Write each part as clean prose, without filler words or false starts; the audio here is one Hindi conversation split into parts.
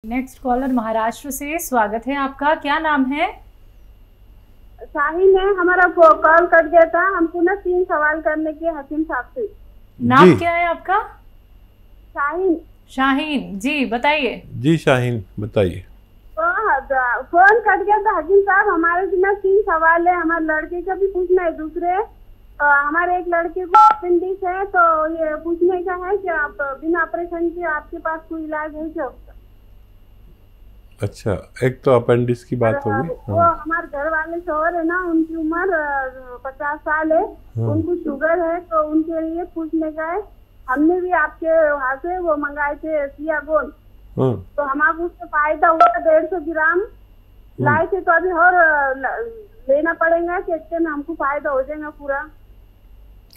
नेक्स्ट कॉलर महाराष्ट्र से, स्वागत है आपका। क्या नाम है? शाहीन है। हमारा कॉल कट गया था, हम पुनः 3 सवाल करने के हकीम साहब से। नाम क्या है आपका? शाहीन। शाहीन जी, बताइए। जी शाहीन बताइए। फोन कट गया था हकीम साहब, हमारे बिना 3 सवाल है। हमारे लड़के का भी पूछना है, दूसरे हमारे एक लड़के को अपेंडिक्स है, तो ये पूछने का है कि आप बिना ऑपरेशन के आपके पास कोई इलाज है क्या? अच्छा, एक तो अपेंडिक्स की बात होगी। वो हमारे घर वाले शोहर है ना, उनकी उम्र 50 साल है, उनको शुगर है, तो उनके लिए पूछने का है। हमने भी आपके वहाँ से वो मंगाए थे सियागोन, तो हमारे उससे फायदा हुआ 150 ग्राम लाए थे, तो अभी और लेना पड़ेगा कि इतने में हमको फायदा हो जाएगा पूरा?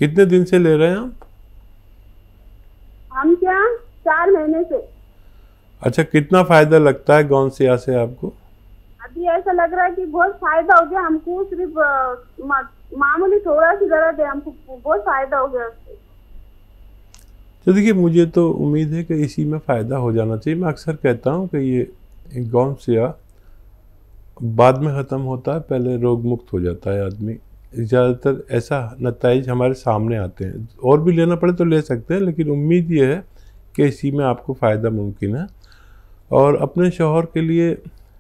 कितने दिन से ले रहे हैं आप? हम क्या 4 महीने से। अच्छा, कितना फायदा लगता है गौनसिया से आपको? अभी ऐसा लग रहा है कि बहुत फायदा हो गया हमको, सिर्फ मामूली थोड़ा सी दर्द है, हमको बहुत फायदा हो गया उससे। तो देखिए, मुझे तो उम्मीद है कि इसी में फ़ायदा हो जाना चाहिए। मैं अक्सर कहता हूँ कि ये गौनसिया बाद में ख़त्म होता है, पहले रोग मुक्त हो जाता है आदमी। ज़्यादातर ऐसा नतीजे हमारे सामने आते हैं। और भी लेना पड़े तो ले सकते हैं, लेकिन उम्मीद ये है कि इसी में आपको फ़ायदा मुमकिन है। और अपने शौहर के लिए,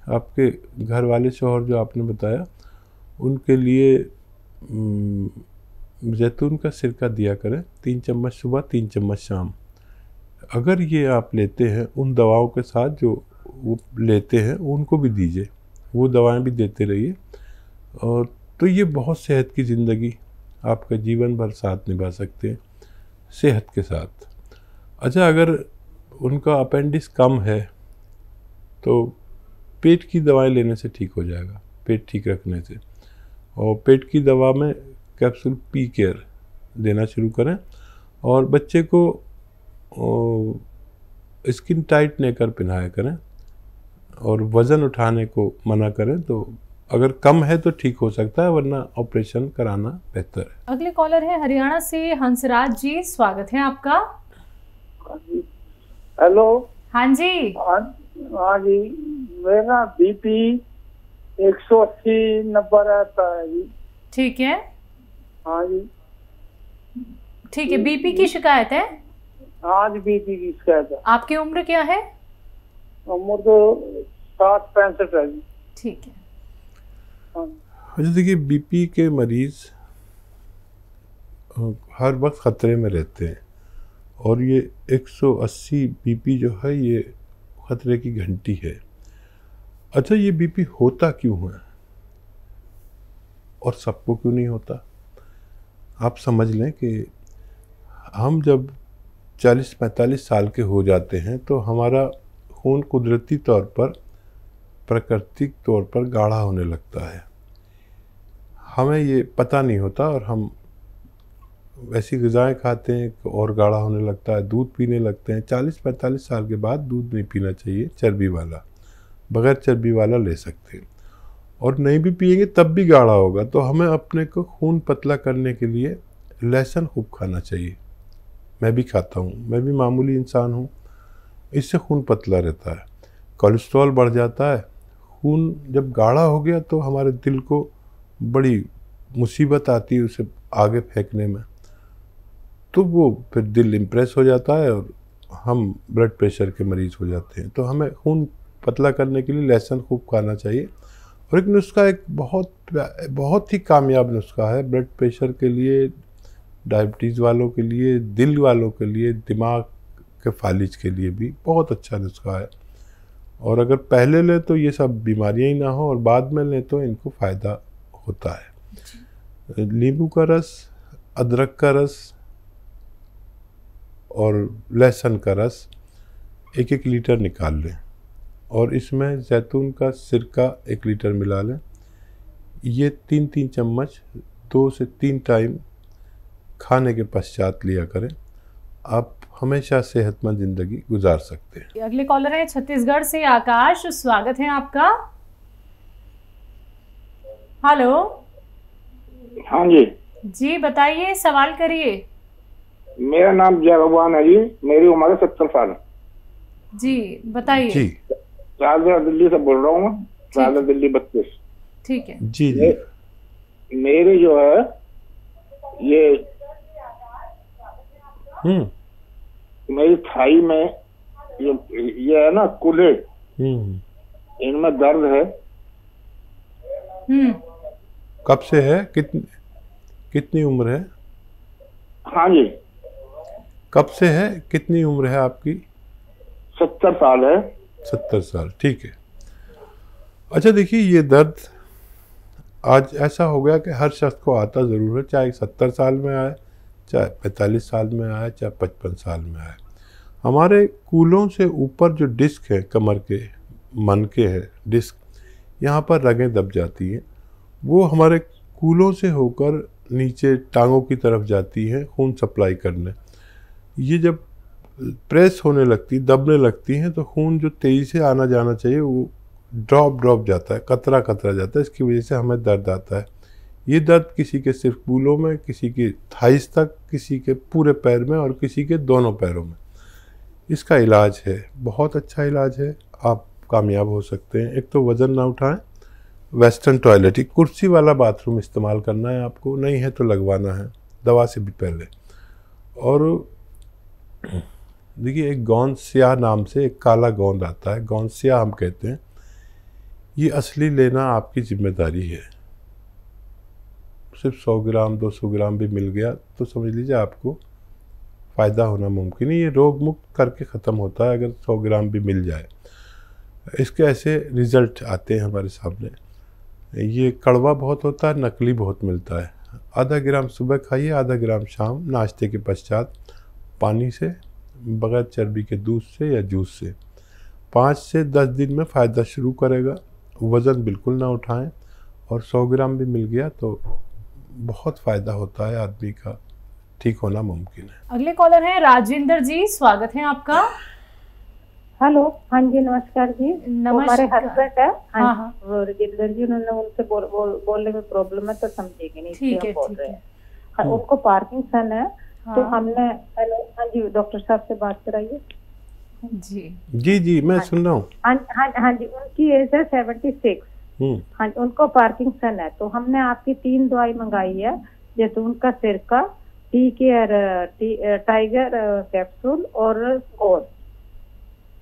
आपके घर वाले शौहर जो आपने बताया, उनके लिए जैतून का सिरका दिया करें, 3 चम्मच सुबह 3 चम्मच शाम। अगर ये आप लेते हैं उन दवाओं के साथ जो वो लेते हैं, उनको भी दीजिए, वो दवाएं भी देते रहिए। और तो ये बहुत सेहत की ज़िंदगी आपका जीवन भर साथ निभा सकते हैं सेहत के साथ। अच्छा, अगर उनका अपेंडिक्स कम है तो पेट की दवाएं लेने से ठीक हो जाएगा, पेट ठीक रखने से। और पेट की दवा में कैप्सूल पी केयर देना शुरू करें। और बच्चे को स्किन टाइट नेकर पहनाया करें, और वज़न उठाने को मना करें। तो अगर कम है तो ठीक हो सकता है, वरना ऑपरेशन कराना बेहतर है। अगले कॉलर है हरियाणा से, हंसराज जी, स्वागत है आपका। हेलो। हाँ जी। हाँ जी, मेरा बीपी 180/90 रहता है जी। ठीक है। हाँ जी। ठीक है, बीपी की शिकायत है? हाँ जी, बीपी की शिकायत है। आपकी उम्र क्या है? उम्र तो 60-65 है जी। ठीक है। अच्छा, देखिए, बीपी के मरीज़ हर वक्त ख़तरे में रहते हैं, और ये 180 बीपी जो है, ये ख़तरे की घंटी है। अच्छा, ये बीपी होता क्यों है और सबको क्यों नहीं होता? आप समझ लें कि हम जब 40-45 साल के हो जाते हैं तो हमारा खून कुदरती तौर पर, प्राकृतिक तौर पर गाढ़ा होने लगता है। हमें ये पता नहीं होता, और हम ऐसी ग़िज़ाएँ खाते हैं और गाढ़ा होने लगता है। दूध पीने लगते हैं। 40-45 साल के बाद दूध नहीं पीना चाहिए, चर्बी वाला, बग़ैर चर्बी वाला ले सकते हैं। और नहीं भी पिएंगे तब भी गाढ़ा होगा। तो हमें अपने को खून पतला करने के लिए लहसुन खूब खाना चाहिए। मैं भी खाता हूँ, मैं भी मामूली इंसान हूँ। इससे खून पतला रहता है, कोलेस्ट्रॉल बढ़ जाता है। खून जब गाढ़ा हो गया तो हमारे दिल को बड़ी मुसीबत आती है उसे आगे फेंकने में, तो वो फिर दिल इम्प्रेस हो जाता है और हम ब्लड प्रेशर के मरीज़ हो जाते हैं। तो हमें खून पतला करने के लिए लहसुन खूब खाना चाहिए। और एक नुस्खा, एक बहुत ही कामयाब नुस्खा है ब्लड प्रेशर के लिए, डायबिटीज़ वालों के लिए, दिल वालों के लिए, दिमाग के फालिज के लिए भी बहुत अच्छा नुस्खा है। और अगर पहले लें तो ये सब बीमारियां ही ना हो, और बाद में लें तो इनको फ़ायदा होता है। नींबू का रस, अदरक का रस और लहसुन का रस 1-1 लीटर निकाल लें, और इसमें जैतून का सिरका 1 लीटर मिला लें। ये 3-3 चम्मच 2 से 3 टाइम खाने के पश्चात लिया करें। आप हमेशा सेहतमंद ज़िंदगी गुजार सकते हैं। अगले कॉलर है छत्तीसगढ़ से, आकाश, स्वागत है आपका। हेलो। हाँ जी। जी बताइए, सवाल करिए। मेरा नाम जय भगवान है जी, मेरी उम्र है 70 साल। जी बताइए। जी राजा दिल्ली से बोल रहा हूँ मैं, राजा दिल्ली 32। ठीक है। जी जी। मेरे जो है ये मेरी थाई में ये है ना कूल्हे, इनमें दर्द है। कब से है? कितनी उम्र है? हाँ जी। कब से है? कितनी उम्र है आपकी? 70 साल है। 70 साल, ठीक है। अच्छा देखिए, ये दर्द आज ऐसा हो गया कि हर शख्स को आता ज़रूर है, चाहे 70 साल में आए, चाहे 45 साल में आए, चाहे 55 साल में आए। हमारे कूलों से ऊपर जो डिस्क है, कमर के मन के है डिस्क, यहाँ पर रगें दब जाती हैं। वो हमारे कूलों से होकर नीचे टांगों की तरफ जाती हैं खून सप्लाई करने। ये जब प्रेस होने लगती, दबने लगती हैं, तो खून जो तेज़ी से आना जाना चाहिए वो ड्रॉप जाता है, कतरा जाता है। इसकी वजह से हमें दर्द आता है। ये दर्द किसी के सिर्फ कूलों में, किसी के थाइस तक, किसी के पूरे पैर में और किसी के दोनों पैरों में। इसका इलाज है, बहुत अच्छा इलाज है, आप कामयाब हो सकते हैं। एक तो वज़न ना उठाएं, वेस्टर्न टॉयलेट, कुर्सी वाला बाथरूम इस्तेमाल करना है आपको, नहीं है तो लगवाना है दवा से भी पहले। और देखिए, एक गोंद स्याह नाम से एक काला गोंद आता है, गोंद स्याह हम कहते हैं। ये असली लेना आपकी जिम्मेदारी है। सिर्फ 100 ग्राम 200 ग्राम भी मिल गया तो समझ लीजिए आपको फ़ायदा होना मुमकिन है। ये रोग मुक्त करके ख़त्म होता है अगर 100 ग्राम भी मिल जाए। इसके ऐसे रिज़ल्ट आते हैं हमारे सामने। ये कड़वा बहुत होता है, नकली बहुत मिलता है। आधा ग्राम सुबह खाइए, आधा ग्राम शाम नाश्ते के पश्चात, पानी से, बगैर चर्बी के दूध से या जूस से। 5 से 10 दिन में फ़ायदा शुरू करेगा। वज़न बिल्कुल ना उठाएं, और 100 ग्राम भी मिल गया तो बहुत फ़ायदा होता है, आदमी का ठीक होना मुमकिन है। अगले कॉलर हैं राजेंद्र जी, स्वागत है आपका। हेलो, हाँ जी, नमस्कार जी। हमारे हस्बैंड है, हाँ हाँ, वो राजेंद्र जी, उन्होंने उनसे बोलने में प्रॉब्लम है तो समझेंगे नहीं, ठीक है, बोल रहे हैं। उनको पार्किंसन है। तो हमने, हेलो, हाँ जी, डॉक्टर साहब से बात कराइए। जी, मैं सुन रहा हूँ। हाँ जी, उनकी एज है 76। हाँ, उनको पार्किंसन है। तो हमने आपकी 3 दवाई मंगाई है, जैसे उनका सिरका, टी केयर, टाइगर कैप्सूल और गोंद।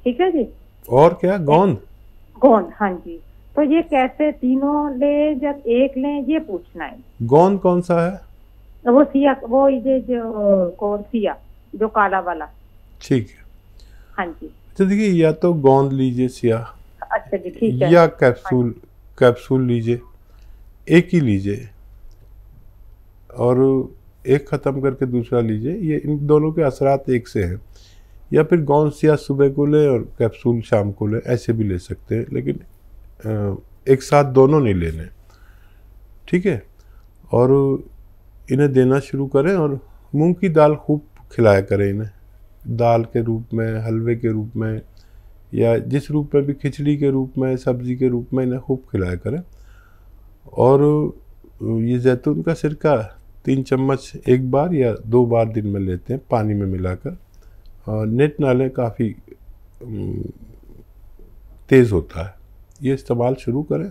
ठीक है जी। और क्या? गोंद? हाँ जी। तो ये कैसे तीनों ले, जब एक लें, ये पूछना है। गोंद कौन सा है? वो सिया, वो ये जो कौन सिया, जो काला वाला। ठीक है। हाँ जी। तो देखिए, या तो गोंद लीजिए सिया, अच्छा जी, ठीक है, या कैप्सूल लीजिए, एक ही लीजिए, और एक ख़त्म करके दूसरा लीजिए। ये इन दोनों के असरात एक से हैं। या फिर गोंद सिया सुबह को लें और कैप्सूल शाम को लें, ऐसे भी ले सकते हैं, लेकिन एक साथ दोनों नहीं लेने। ठीक है। और इन्हें देना शुरू करें, और मूंग की दाल खूब खिलाया करें इन्हें, दाल के रूप में, हलवे के रूप में, या जिस रूप में भी, खिचड़ी के रूप में, सब्ज़ी के रूप में इन्हें खूब खिलाया करें। और ये जैतून का सिरका 3 चम्मच एक बार या 2 बार दिन में लेते हैं, पानी में मिलाकर। नेट नाले काफ़ी तेज़ होता है। ये इस्तेमाल शुरू करें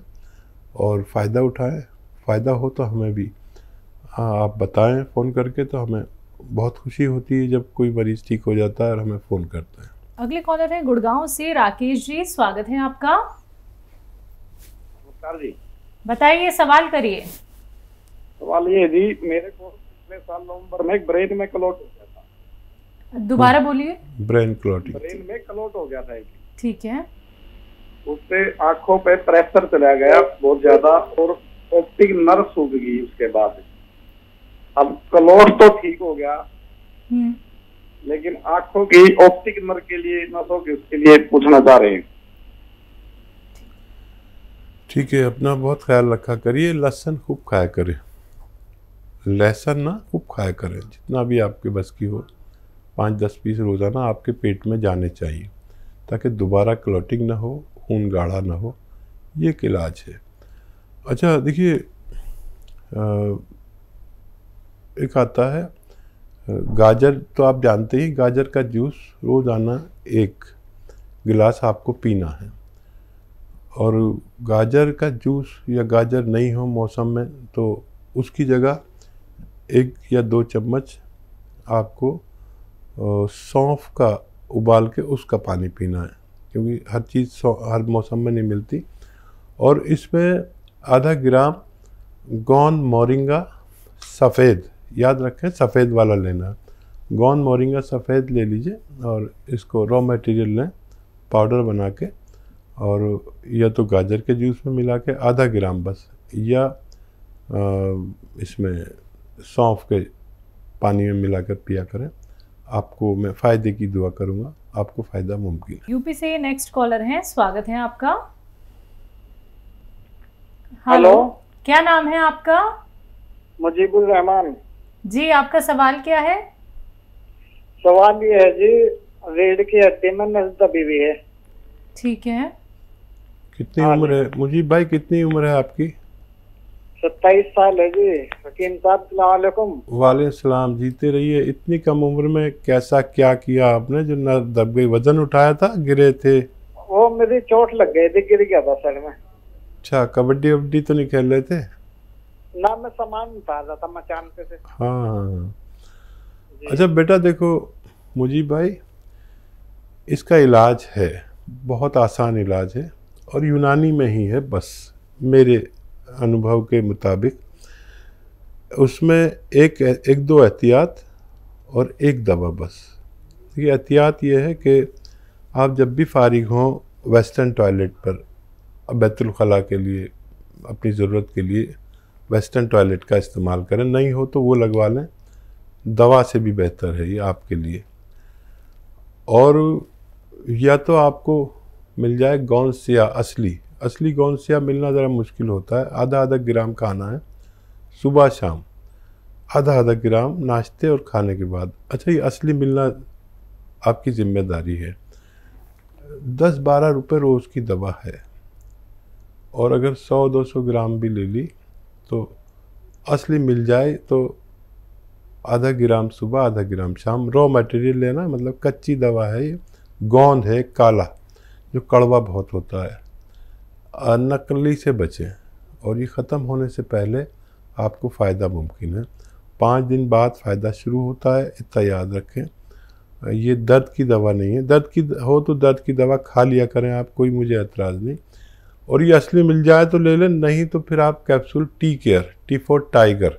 और फ़ायदा उठाएं। फ़ायदा हो तो हमें भी आप बताएं फ़ोन करके, तो हमें बहुत खुशी होती है जब कोई मरीज़ ठीक हो जाता है और हमें फ़ोन करता है। अगले कॉलर है गुड़गांव से राकेश जी, स्वागत है आपका। नमस्कार जी। बताइए, सवाल करिए। सवाल ये जी, मेरे को पिछले साल नवंबर में ब्रेन में क्लॉट हो गया था। दोबारा बोलिए। Brain clotting. ब्रेन में क्लॉट हो गया था एक। ठीक है। उससे आंखों पे प्रेशर चला गया बहुत ज्यादा, और ऑप्टिक नर्व सूख गई उसके बाद। अब क्लॉट तो ठीक हो गया, लेकिन आंखों की ऑप्टिक नर्व के लिए, नसों के, उसके लिए पूछना चाह रहे हैं। ठीक है, अपना बहुत ख्याल रखा करिए। लहसुन खूब खाया करें, लहसुन ना खूब खाया करें, जितना भी आपके बस की हो। 5-10 पीस रोज़ाना आपके पेट में जाने चाहिए, ताकि दोबारा क्लॉटिंग ना हो, खून गाढ़ा ना हो। ये एक इलाज है। अच्छा देखिए, एक आता है गाजर, तो आप जानते ही, गाजर का जूस रोज़ाना 1 गिलास आपको पीना है। और गाजर का जूस या गाजर नहीं हो मौसम में तो उसकी जगह 1 या 2 चम्मच आपको सौंफ का उबाल के उसका पानी पीना है, क्योंकि हर चीज़ हर मौसम में नहीं मिलती। और इसमें आधा ग्राम गौन मोरिंगा सफ़ेद, याद रखें सफ़ेद वाला लेना, गौन मोरिंगा सफ़ेद ले लीजिए और इसको रॉ मटेरियल लें पाउडर बना के, और या तो गाजर के जूस में मिला के आधा ग्राम बस, या इसमें सौंफ के पानी में मिलाकर पिया करें। आपको मैं फ़ायदे की दुआ करूँगा, आपको फ़ायदा मुमकिन है। यूपी से नेक्स्ट कॉलर हैं, स्वागत है आपका। हेलो, क्या नाम है आपका? मुजीबुर रहमान जी, आपका सवाल क्या है? सवाल ये है जी, रीढ़ की हड्डी में नस दबी हुई है। ठीक है। कितनी उम्र है मुजीब भाई, कितनी उम्र है आपकी? 27 साल है जी। हकीम साहब अस्सलाम वालेकुम। वालेकुम सलाम, जीते रहिए। इतनी कम उम्र में कैसा क्या किया आपने जो नस दब गई? वजन उठाया था, गिरे थे? वो मेरी चोट लग गई थी, गिर गया था सर में। अच्छा, कबड्डी वबड्डी तो नहीं खेल रहे थे? ना, मैं सामान उठा रहा था मचान पे से। हाँ। अच्छा बेटा देखो मुजीब भाई, इसका इलाज है, बहुत आसान इलाज है और यूनानी में ही है बस, मेरे अनुभव के मुताबिक। उसमें एक दो एहतियात और एक दवा बस। ये एहतियात ये है कि आप जब भी फारिग हों वेस्टर्न टॉयलेट पर, बैतुल खला के लिए, अपनी ज़रूरत के लिए वेस्टर्न टॉयलेट का इस्तेमाल करें। नहीं हो तो वो लगवा लें, दवा से भी बेहतर है ये आपके लिए। और या तो आपको मिल जाए गौनसिया, असली गौनसिया मिलना ज़रा मुश्किल होता है। आधा ग्राम खाना है सुबह शाम, आधा ग्राम नाश्ते और खाने के बाद। अच्छा, ये असली मिलना आपकी ज़िम्मेदारी है। 10-12 रुपये रोज़ की दवा है, और अगर 100-200 ग्राम भी ले ली तो असली मिल जाए तो आधा ग्राम सुबह, आधा ग्राम शाम। रॉ मटेरियल लेना, मतलब कच्ची दवा है ये, गोंद है काला, जो कड़वा बहुत होता है। नकली से बचें, और ये ख़त्म होने से पहले आपको फ़ायदा मुमकिन है। 5 दिन बाद फ़ायदा शुरू होता है, इतना याद रखें। ये दर्द की दवा नहीं है, दर्द की हो तो दर्द की दवा खा लिया करें आप, कोई मुझे एतराज़ नहीं। और ये असली मिल जाए तो ले लें, नहीं तो फिर आप capsule tea care, T for tiger,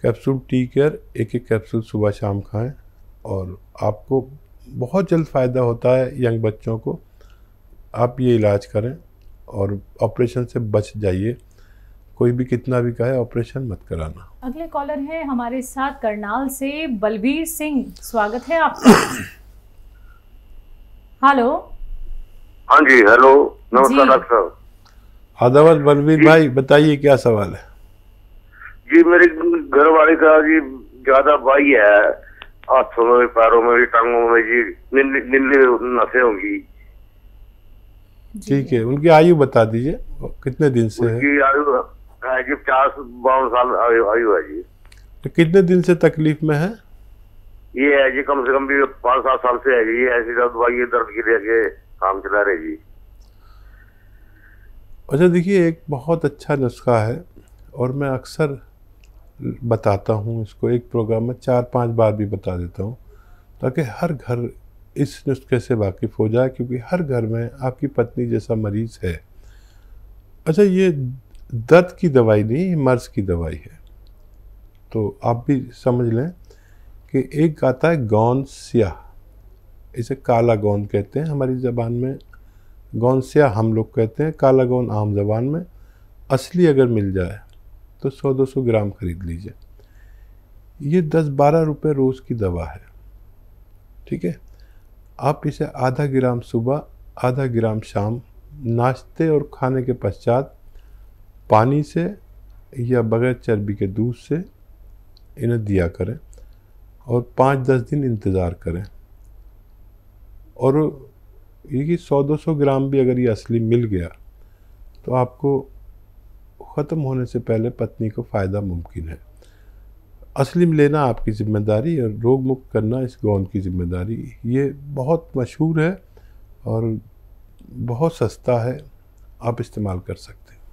capsule tea care 1-1 capsule सुबह शाम खाएं, और आपको बहुत जल्द फ़ायदा होता है। यंग बच्चों को आप ये इलाज करें और ऑपरेशन से बच जाइए। कोई भी कितना भी कहे ऑपरेशन मत कराना। अगले कॉलर हैं हमारे साथ करनाल से बलबीर सिंह, स्वागत है आपका। हेलो। हाँ जी, हेलो, नमस्कार डॉक्टर साहब। आदाब बलबीर भाई, बताइए क्या सवाल है? जी, मेरे घर वाले का जी ज्यादा बाई है, हाथों में, पैरों में, टांगों में जी नीली नसें होंगी। ठीक है, उनकी आयु बता दीजिए, कितने दिन से है? उनकी आयु है जी 52 साल आयु है जी। तो कितने दिन से तकलीफ में है? ये है जी कम से कम भी 5-7 साल से है जी, ऐसी दवाई दर्द की लेके काम चला रहे जी। अच्छा देखिए, एक बहुत अच्छा नुस्खा है और मैं अक्सर बताता हूँ इसको, एक प्रोग्राम में 4-5 बार भी बता देता हूँ, ताकि हर घर इस नुस्खे से वाकिफ़ हो जाए, क्योंकि हर घर में आपकी पत्नी जैसा मरीज़ है। अच्छा, ये दर्द की दवाई नहीं, मर्ज़ की दवाई है। तो आप भी समझ लें कि एक आता है गौन स्याह, इसे काला गौन कहते हैं हमारी ज़बान में, गौन स्याह हम लोग कहते हैं, काला गौन आम ज़बान में। असली अगर मिल जाए तो 100-200 ग्राम ख़रीद लीजिए। ये 10-12 रुपये रोज़ की दवा है, ठीक है। आप इसे आधा ग्राम सुबह, आधा ग्राम शाम, नाश्ते और खाने के पश्चात पानी से या बग़ैर चर्बी के दूध से इन्हें दिया करें, और 5-10 दिन इंतज़ार करें। और ये 100-200 ग्राम भी अगर ये असली मिल गया तो आपको ख़त्म होने से पहले पत्नी को फ़ायदा मुमकिन है। असली में लेना आपकी ज़िम्मेदारी और रोग मुक्त करना इस गौन की ज़िम्मेदारी। ये बहुत मशहूर है और बहुत सस्ता है, आप इस्तेमाल कर सकते हैं।